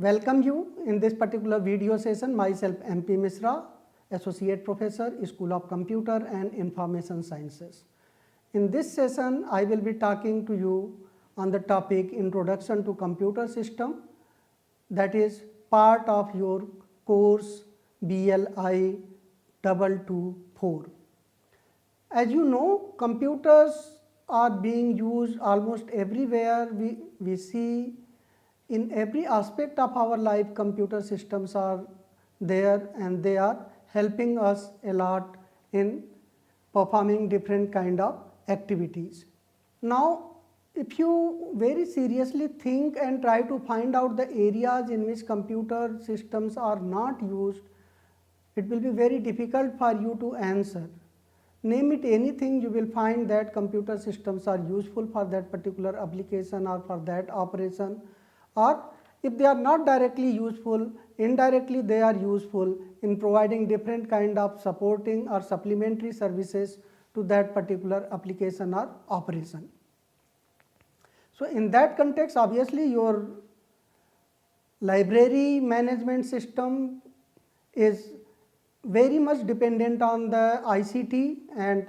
welcome you in this particular video session. Myself MP Misra, Associate Professor, School of Computer and Information Sciences. In this session, I will be talking to you on the topic Introduction to Computer System, that is part of your course BLI 224. As you know, computers are being used almost everywhere. We see in every aspect of our life, computer systems are there and they are helping us a lot in performing different kind of activities. Now, if you very seriously think and try to find out the areas in which computer systems are not used, it will be very difficult for you to answer. Name it anything, you will find that computer systems are useful for that particular application or for that operation, or if they are not directly useful, indirectly they are useful in providing different kind of supporting or supplementary services to that particular application or operation. So, in that context, obviously your library management system is very much dependent on the ICT, and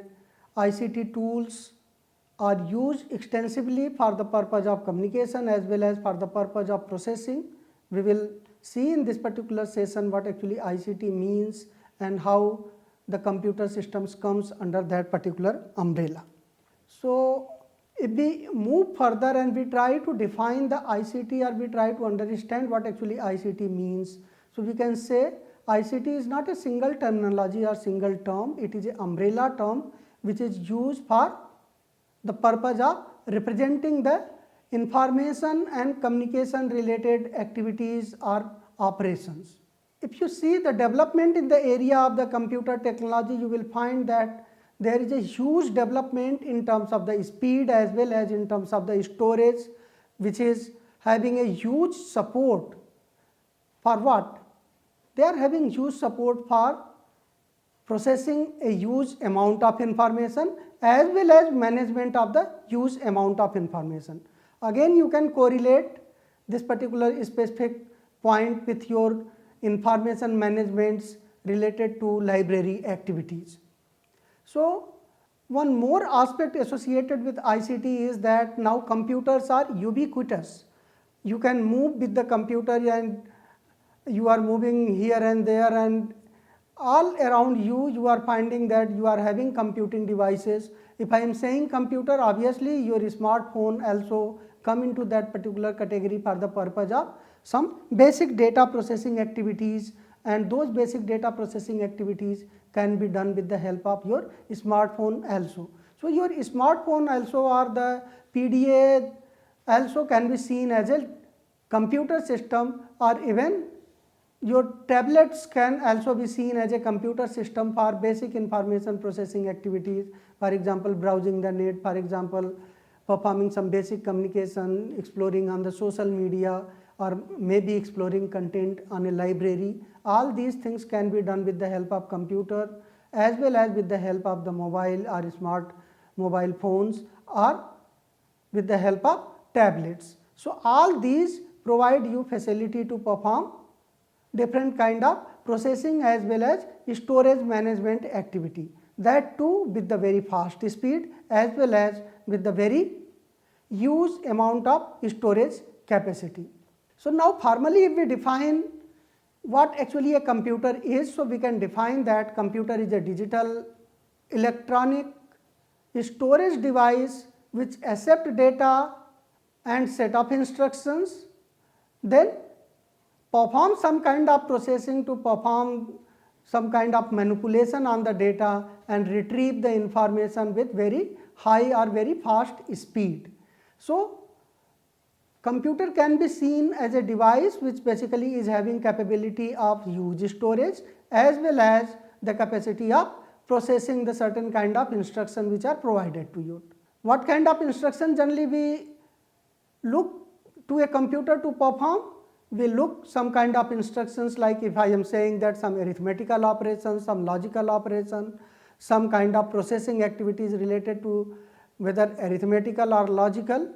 ICT tools are used extensively for the purpose of communication as well as for the purpose of processing. We will see in this particular session what actually ICT means and how the computer systems comes under that particular umbrella. So, if we move further and we try to define the ICT or we try to understand what actually ICT means, so we can say ICT is not a single terminology or single term, it is an umbrella term which is used for the purpose of representing the information and communication related activities or operations. If you see the development in the area of the computer technology, you will find that there is a huge development in terms of the speed as well as in terms of the storage, which is having a huge support for what? They are having huge support for processing a huge amount of information as well as management of the huge amount of information. Again, you can correlate this particular specific point with your information management related to library activities. So, one more aspect associated with ICT is that now computers are ubiquitous. You can move with the computer and you are moving here and there, and all around you, you are finding that you are having computing devices. If I am saying computer, obviously your smartphone also come into that particular category for the purpose of some basic data processing activities, and those basic data processing activities can be done with the help of your smartphone also. So, your smartphone also or the PDA also can be seen as a computer system, or even your tablets can also be seen as a computer system for basic information processing activities, for example browsing the net, for example performing some basic communication, exploring on the social media, or maybe exploring content on a library. All these things can be done with the help of computer as well as with the help of the mobile or smart mobile phones, or with the help of tablets. So, all these provide you facility to perform different kind of processing as well as storage management activity, that too with the very fast speed as well as with the very huge amount of storage capacity. So, now formally if we define what actually a computer is, so we can define that computer is a digital electronic storage device which accept data and set of instructions, then perform some kind of processing to perform some kind of manipulation on the data and retrieve the information with very high or very fast speed. So, computer can be seen as a device which basically is having capability of huge storage as well as the capacity of processing the certain kind of instruction which are provided to you. What kind of instruction generally we look to a computer to perform? We look some kind of instructions, like if I am saying that some arithmetical operation, some logical operation, some kind of processing activities related to whether arithmetical or logical.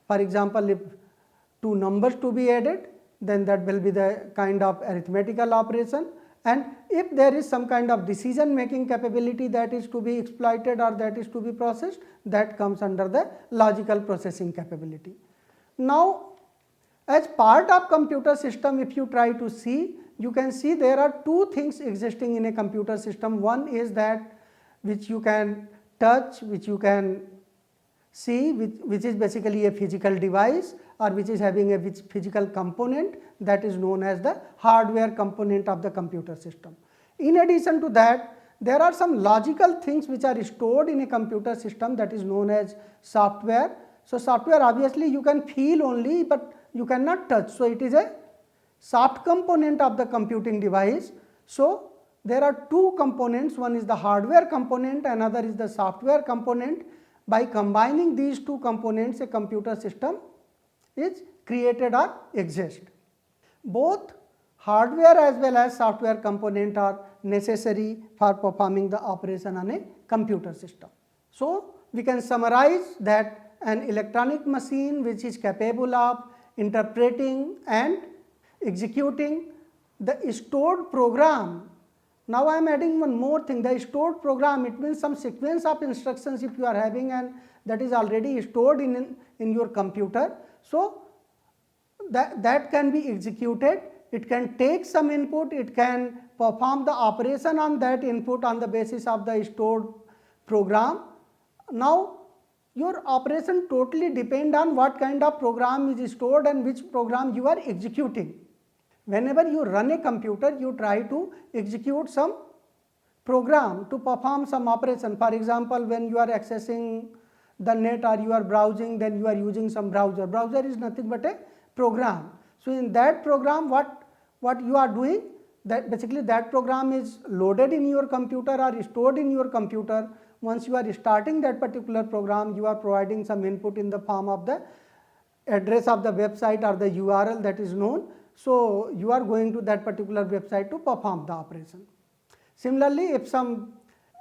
For example, if two numbers to be added, then that will be the kind of arithmetical operation. And if there is some kind of decision making capability that is to be exploited or that is to be processed, that comes under the logical processing capability. Now, as part of computer system, if you try to see, you can see there are two things existing in a computer system. One is that which you can touch, which you can see, which is basically a physical device or which is having a physical component, that is known as the hardware component of the computer system. In addition to that, there are some logical things which are stored in a computer system, that is known as software. So, software obviously you can feel only, but you cannot touch. So, it is a soft component of the computing device. So, there are two components, one is the hardware component, another is the software component. By combining these two components, a computer system is created or exists. Both hardware as well as software component are necessary for performing the operation on a computer system. So, we can summarize that an electronic machine which is capable of interpreting and executing the stored program. Now, I am adding one more thing, the stored program, it means some sequence of instructions if you are having, and that is already stored in your computer. So, that can be executed, it can take some input, it can perform the operation on that input on the basis of the stored program. Now, your operation totally depend on what kind of program is stored and which program you are executing. Whenever you run a computer, you try to execute some program to perform some operation. For example, when you are accessing the net or you are browsing, then you are using some browser. Browser is nothing but a program. So, in that program, what you are doing, that basically that program is loaded in your computer or stored in your computer. Once you are starting that particular program, you are providing some input in the form of the address of the website or the URL that is known. So, you are going to that particular website to perform the operation. Similarly, if some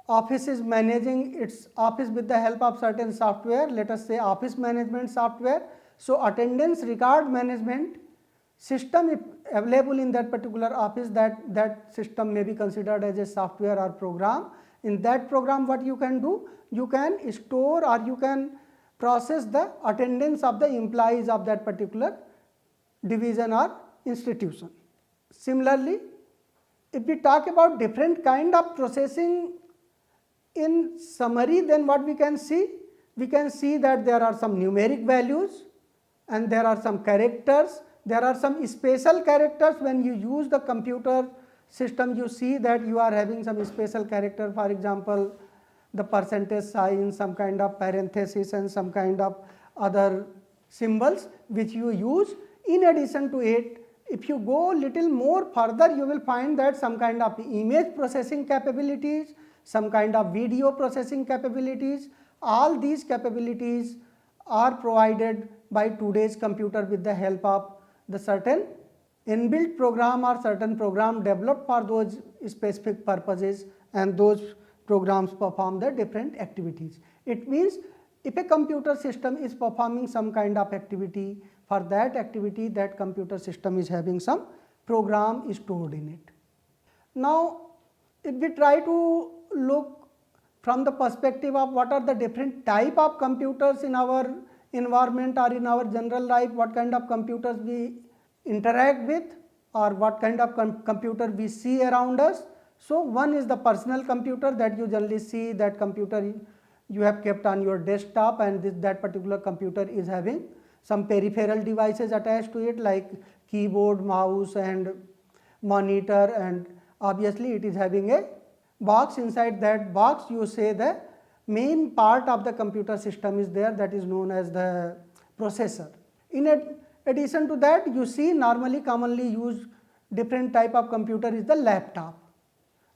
office is managing its office with the help of certain software, let us say office management software. So, attendance record management system if available in that particular office, that system may be considered as a software or program. In that program, what you can do? You can store or you can process the attendance of the employees of that particular division or institution. Similarly, if we talk about different kind of processing in summary, then what we can see? We can see that there are some numeric values and there are some characters. There are some special characters. When you use the computer system, you see that you are having some special character, for example, the percentage sign, some kind of parenthesis and some kind of other symbols which you use. In addition to it, if you go little more further, you will find that some kind of image processing capabilities, some kind of video processing capabilities, all these capabilities are provided by today's computer with the help of the certain inbuilt program or certain program developed for those specific purposes, and those programs perform the different activities. It means if a computer system is performing some kind of activity, for that activity that computer system is having some program stored in it. Now, if we try to look from the perspective of what are the different type of computers in our environment or in our general life, what kind of computers we interact with or what kind of computer we see around us. So, one is the personal computer that you generally see, that computer you have kept on your desktop, and that particular computer is having some peripheral devices attached to it like keyboard, mouse and monitor, and obviously it is having a box. Inside that box you say the main part of the computer system is there, that is known as the processor. In addition to that, you see normally commonly used different type of computer is the laptop.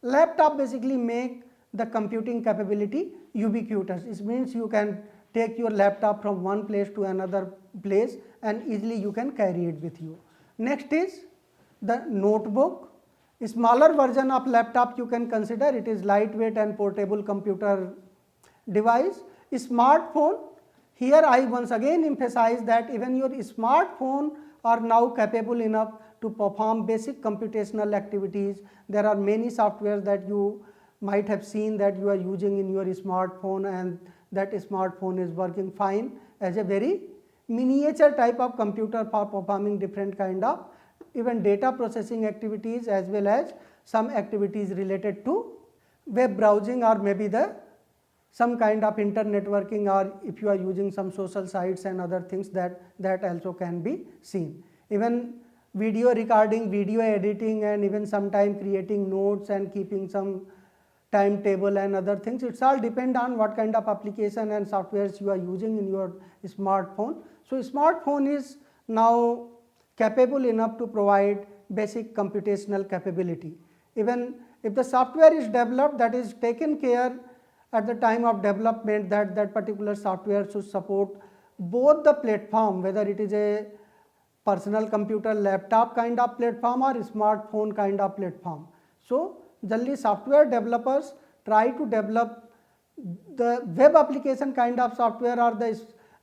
Laptop basically make the computing capability ubiquitous. It means you can take your laptop from one place to another place and easily you can carry it with you. Next is the notebook. A smaller version of laptop you can consider, it is lightweight and portable computer device. A smartphone, here I once again emphasize that even your smartphone are now capable enough to perform basic computational activities. There are many softwares that you might have seen that you are using in your smartphone, and that smartphone is working fine as a very miniature type of computer for performing different kind of even data processing activities, as well as some activities related to web browsing, or maybe the some kind of internet networking, or if you are using some social sites and other things, that also can be seen. Even video recording, video editing, and even sometime creating notes and keeping some timetable and other things, it's all depend on what kind of application and softwares you are using in your smartphone. So smartphone is now capable enough to provide basic computational capability. Even if the software is developed, that is taken care at the time of development that that particular software should support both the platform, whether it is a personal computer, laptop kind of platform, or smartphone kind of platform. So generally software developers try to develop the web application kind of software or the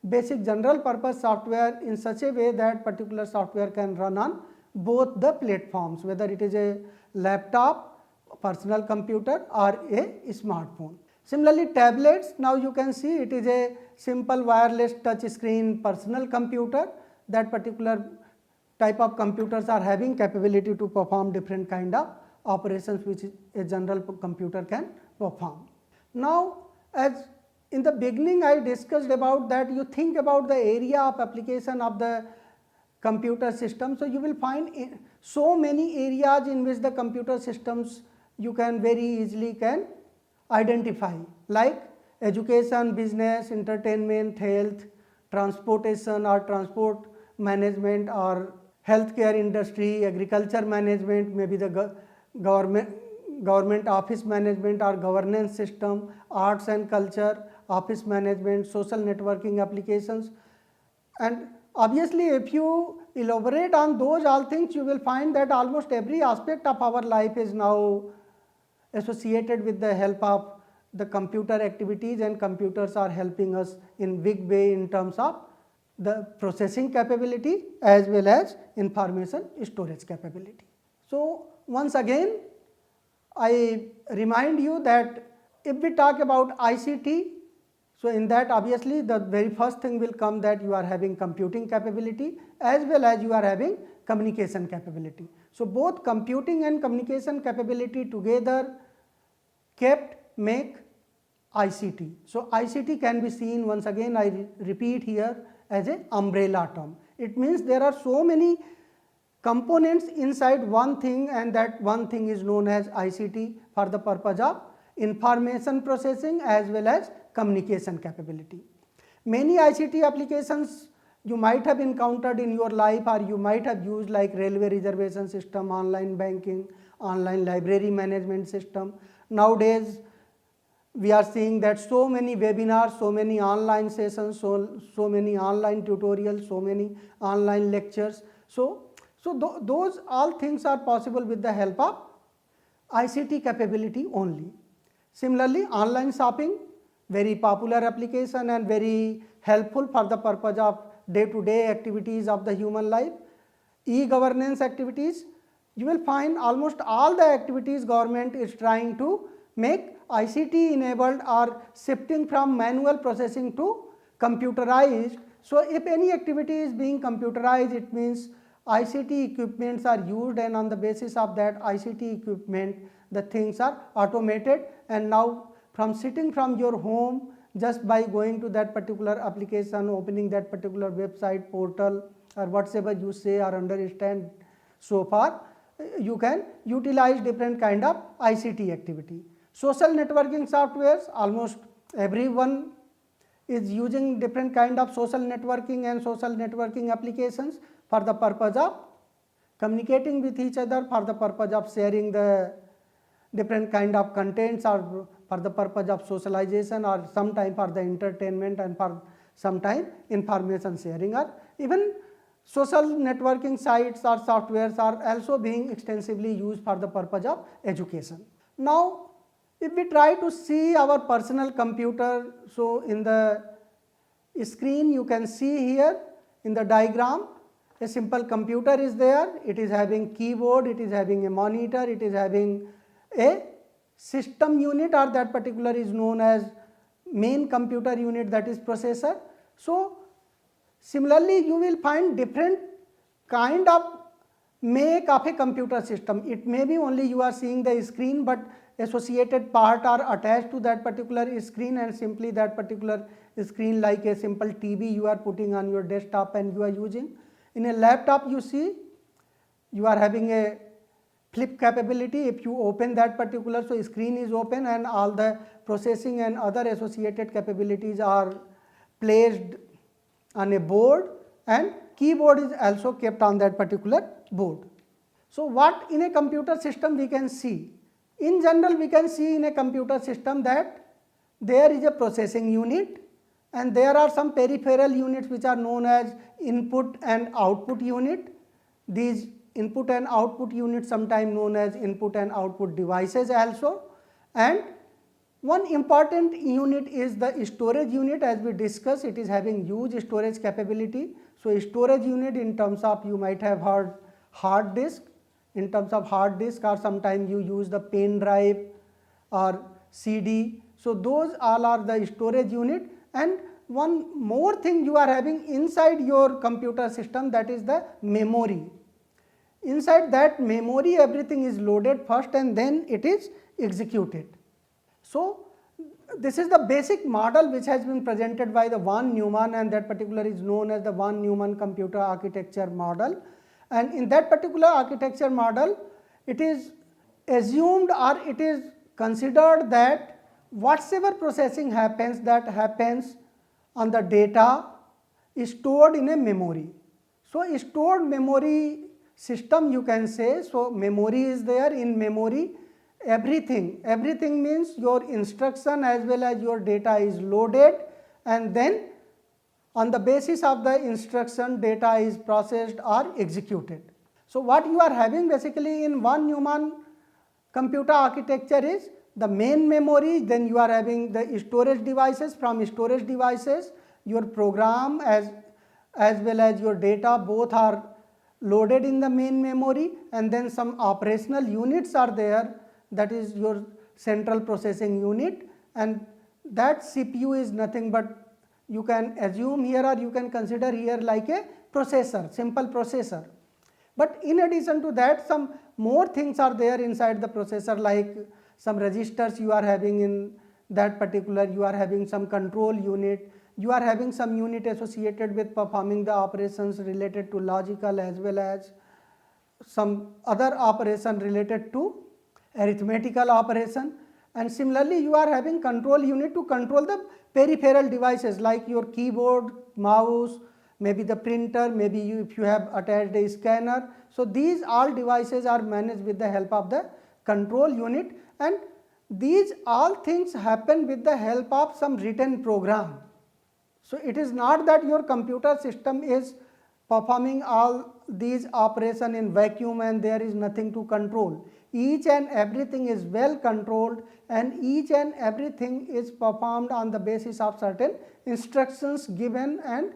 basic general purpose software in such a way that particular software can run on both the platforms, whether it is a laptop, personal computer, or a smartphone. Similarly, tablets, now you can see it is a simple wireless touch screen personal computer. That particular type of computers are having capability to perform different kind of operations which a general computer can perform. Now, as in the beginning I discussed about that, you think about the area of application of the computer system. So you will find so many areas in which the computer systems you can very easily can identify, like education, business, entertainment, health, transportation or transport management, or healthcare industry, agriculture management, maybe the government office management or governance system, arts and culture, office management, social networking applications. And obviously if you elaborate on those all things, you will find that almost every aspect of our life is now associated with the help of the computer activities, and computers are helping us in big way in terms of the processing capability as well as information storage capability. So once again I remind you that if we talk about ICT, so in that obviously the very first thing will come that you are having computing capability as well as you are having communication capability. So both computing and communication capability together kept make ICT. So ICT can be seen, once again I repeat here, as a umbrella term. It means there are so many components inside one thing, and that one thing is known as ICT for the purpose of information processing as well as communication capability. Many ICT applications you might have encountered in your life or you might have used, like railway reservation system, online banking, online library management system. Nowadays we are seeing that so many webinars, so many online sessions, so many online tutorials, so many online lectures. So those all things are possible with the help of ICT capability only. Similarly, online shopping, very popular application and very helpful for the purpose of day-to-day activities of the human life. E-governance activities, you will find almost all the activities government is trying to make ICT enabled or shifting from manual processing to computerized. So if any activity is being computerized, it means ICT equipments are used, and on the basis of that ICT equipment the things are automated, and now from sitting from your home, just by going to that particular application, opening that particular website, portal, or whatever you say or understand so far, you can utilize different kind of ICT activity. Social networking softwares, almost everyone is using different kind of social networking and social networking applications for the purpose of communicating with each other, for the purpose of sharing the different kind of contents, or for the purpose of socialization, or sometime for the entertainment, and for sometime information sharing, or even social networking sites or softwares are also being extensively used for the purpose of education. Now if we try to see our personal computer, so in the screen you can see here in the diagram, A simple computer is there, it is having keyboard, it is having a monitor, it is having a system unit, or that particular is known as main computer unit, that is processor. So, similarly you will find different kind of make of a computer system. It may be only you are seeing the screen, but associated part are attached to that particular screen, and simply that particular screen, like a simple TV you are putting on your desktop and you are using. In a laptop you see you are having a flip capability. If you open that particular, so screen is open and all the processing and other associated capabilities are placed on a board, and keyboard is also kept on that particular board. So, what in a computer system we can see? In general we can see in a computer system that there is a processing unit, and there are some peripheral units which are known as input and output unit. These input and output units sometimes known as input and output devices also, and one important unit is the storage unit. As we discussed, it is having huge storage capability. So, storage unit in terms of, you might have heard hard disk, in terms of hard disk, or sometimes you use the pen drive or CD. So, those all are the storage unit, and one more thing you are having inside your computer system, that is the memory. Inside that memory everything is loaded first and then it is executed. So, this is the basic model which has been presented by the von Neumann, and that particular is known as the von Neumann computer architecture model. And in that particular architecture model, it is assumed or it is considered that whatsoever processing happens, that happens on the data is stored in a memory. So, stored memory system you can say. So, memory is there. In memory everything means your instruction as well as your data is loaded, and then on the basis of the instruction data is processed or executed. So, what you are having basically in von Neumann computer architecture is the main memory, then you are having the storage devices. From storage devices your program as well as your data both are loaded in the main memory, and then some operational units are there, that is your central processing unit, and that CPU is nothing but, you can assume here or you can consider here like a processor, simple processor. But in addition to that, some more things are there inside the processor, like some registers you are having in that particular, you are having some control unit, you are having some unit associated with performing the operations related to logical as well as some other operation related to arithmetical operation, and similarly you are having control unit to control the peripheral devices like your keyboard, mouse, maybe the printer, maybe if you have attached a scanner. So, these all devices are managed with the help of the control unit, and these all things happen with the help of some written program. So, it is not that your computer system is performing all these operations in vacuum and there is nothing to control. Each and everything is well controlled, and each and everything is performed on the basis of certain instructions given and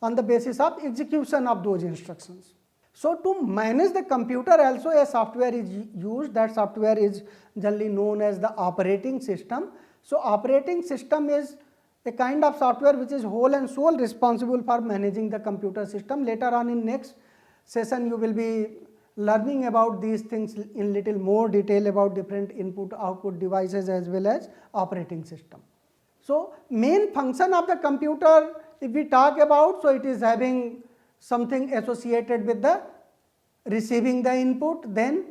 on the basis of execution of those instructions. So, to manage the computer also a software is used. That software is generally known as the operating system. So, operating system is a kind of software which is whole and sole responsible for managing the computer system. Later on in next session you will be learning about these things in little more detail about different input output devices as well as operating system. So, main function of the computer if we talk about, so it is having something associated with the receiving the input, then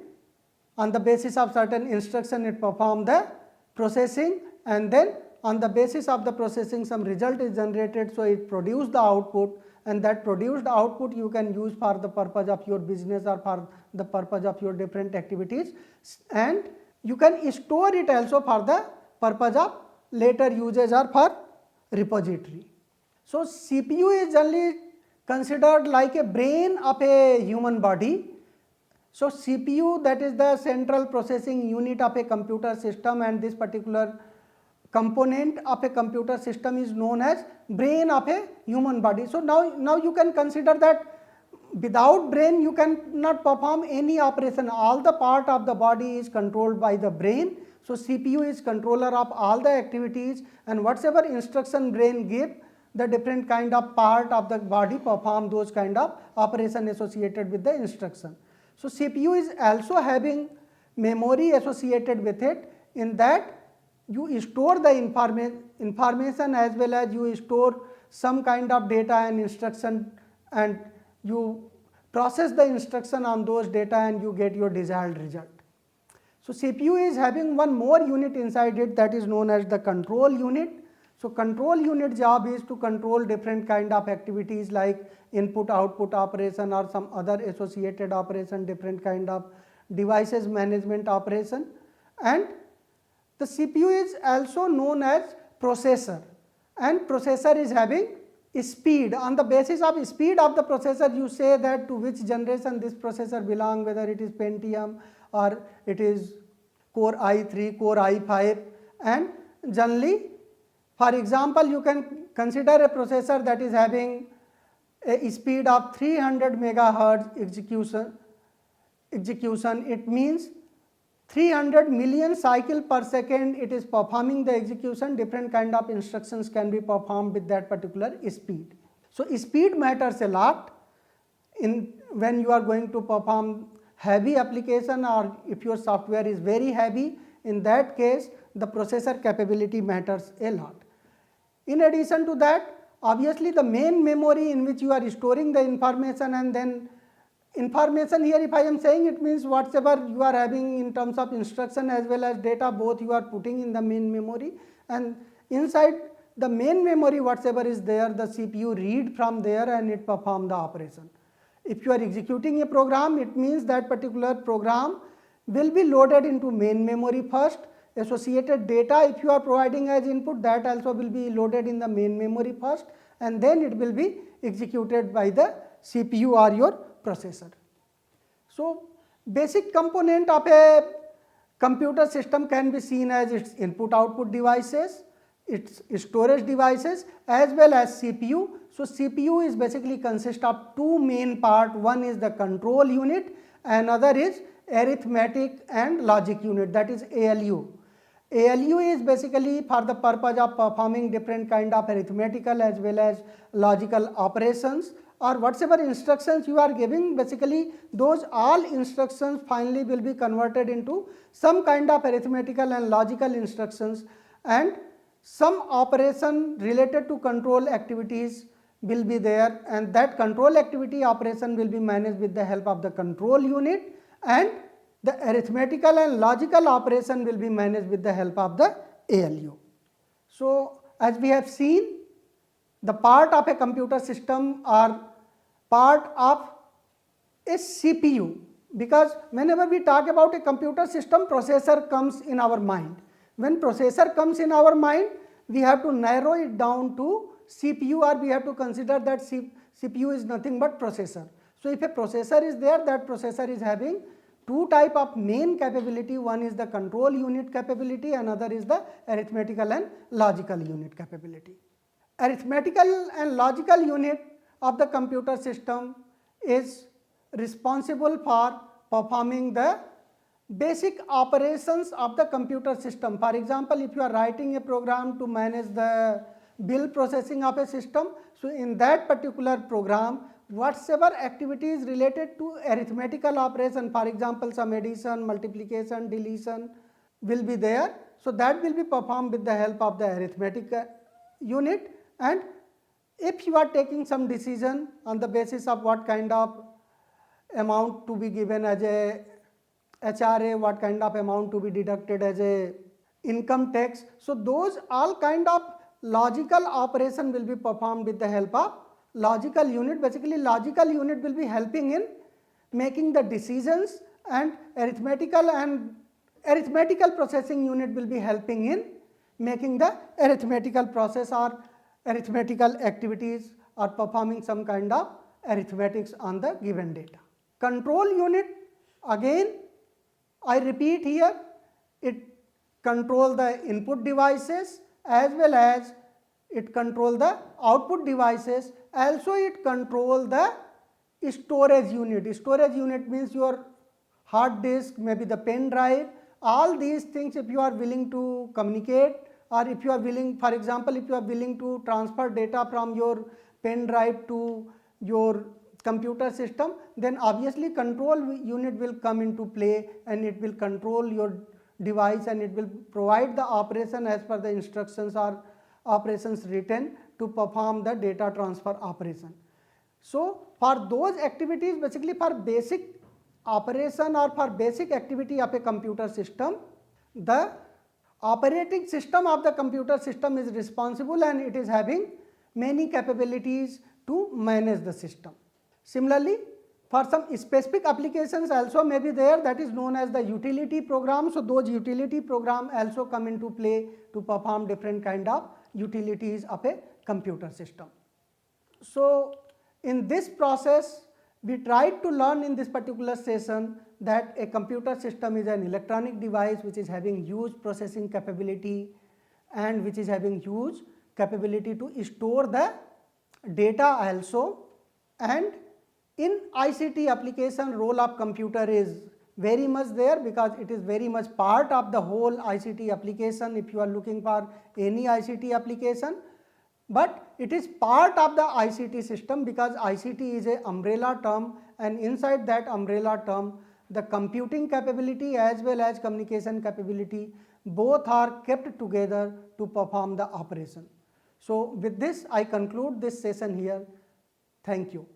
on the basis of certain instruction it perform the processing, and then on the basis of the processing some result is generated. So, it produce the output, and that produced output you can use for the purpose of your business or for the purpose of your different activities, and you can store it also for the purpose of later usage or for repository. So, CPU is generally considered like a brain of a human body. So, CPU, that is the central processing unit of a computer system, and this particular component of a computer system is known as brain of a human body. So, now you can consider that without brain you cannot perform any operation. All the part of the body is controlled by the brain. So CPU is controller of all the activities, and whatever instruction brain give, the different kind of part of the body perform those kind of operation associated with the instruction. So CPU is also having memory associated with it, in that you store the information as well as you store some kind of data and instruction, and you process the instruction on those data and you get your desired result. So CPU is having one more unit inside it, that is known as the control unit. So control unit job is to control different kind of activities like input output operation or some other associated operation, different kind of devices management operation. And the CPU is also known as processor, and processor is having speed. On the basis of speed of the processor, you say that to which generation this processor belong, whether it is Pentium or it is Core i3, Core i5, and generally, for example, you can consider a processor that is having a speed of 300 megahertz execution. It means 300 million cycle per second it is performing the execution. Different kind of instructions can be performed with that particular speed. So speed matters a lot in when you are going to perform heavy application, or if your software is very heavy, in that case the processor capability matters a lot. In addition to that, obviously the main memory in which you are storing the information, and then information here, if I am saying, it means whatever you are having in terms of instruction as well as data, both you are putting in the main memory, and inside the main memory whatever is there, the CPU read from there and it perform the operation. If you are executing a program, it means that particular program will be loaded into main memory first. Associated data, if you are providing as input, that also will be loaded in the main memory first, and then it will be executed by the CPU or your processor. So basic component of a computer system can be seen as its input output devices, its storage devices, as well as CPU. So CPU is basically consist of two main part. One is the control unit, another is arithmetic and logic unit, that is ALU. ALU is basically for the purpose of performing different kind of arithmetical as well as logical operations, or whatever instructions you are giving, basically those all instructions finally will be converted into some kind of arithmetical and logical instructions, and some operation related to control activities will be there, and that control activity operation will be managed with the help of the control unit, and the arithmetical and logical operation will be managed with the help of the ALU. So as we have seen, the part of a computer system are part of a CPU, because whenever we talk about a computer system, processor comes in our mind. When processor comes in our mind, we have to narrow it down to CPU, or we have to consider that CPU is nothing but processor. So if a processor is there, that processor is having two type of main capability. One is the control unit capability, another is the arithmetical and logical unit capability. Arithmetical and logical unit of the computer system is responsible for performing the basic operations of the computer system. For example, if you are writing a program to manage the bill processing of a system, so in that particular program, whatever activities related to arithmetical operation, for example, some addition, multiplication, deletion will be there. So that will be performed with the help of the arithmetic unit. And if you are taking some decision on the basis of what kind of amount to be given as a HRA, what kind of amount to be deducted as a income tax, so those all kind of logical operation will be performed with the help of logical unit. Basically logical unit will be helping in making the decisions, and arithmetical processing unit will be helping in making the arithmetical process or arithmetical activities or performing some kind of arithmetics on the given data. Control unit, again I repeat here, it control the input devices as well as it control the output devices, also it control the storage unit. Storage unit means your hard disk, maybe the pen drive. All these things, if you are willing to communicate, or if you are willing, for example, if you are willing to transfer data from your pen drive to your computer system, then obviously control unit will come into play, and it will control your device, and it will provide the operation as per the instructions or operations written to perform the data transfer operation. So for those activities, basically for basic operation or for basic activity of a computer system, the operating system of the computer system is responsible, and it is having many capabilities to manage the system. Similarly, for some specific applications also may be there, that is known as the utility program. So those utility program also come into play to perform different kind of utilities of a computer system. So in this process, we tried to learn in this particular session that a computer system is an electronic device which is having huge processing capability and which is having huge capability to store the data also. And in ICT application, role of computer is very much there, because it is very much part of the whole ICT application if you are looking for any ICT application. But it is part of the ICT system, because ICT is a umbrella term, and inside that umbrella term the computing capability as well as communication capability both are kept together to perform the operation. So with this I conclude this session here. Thank you.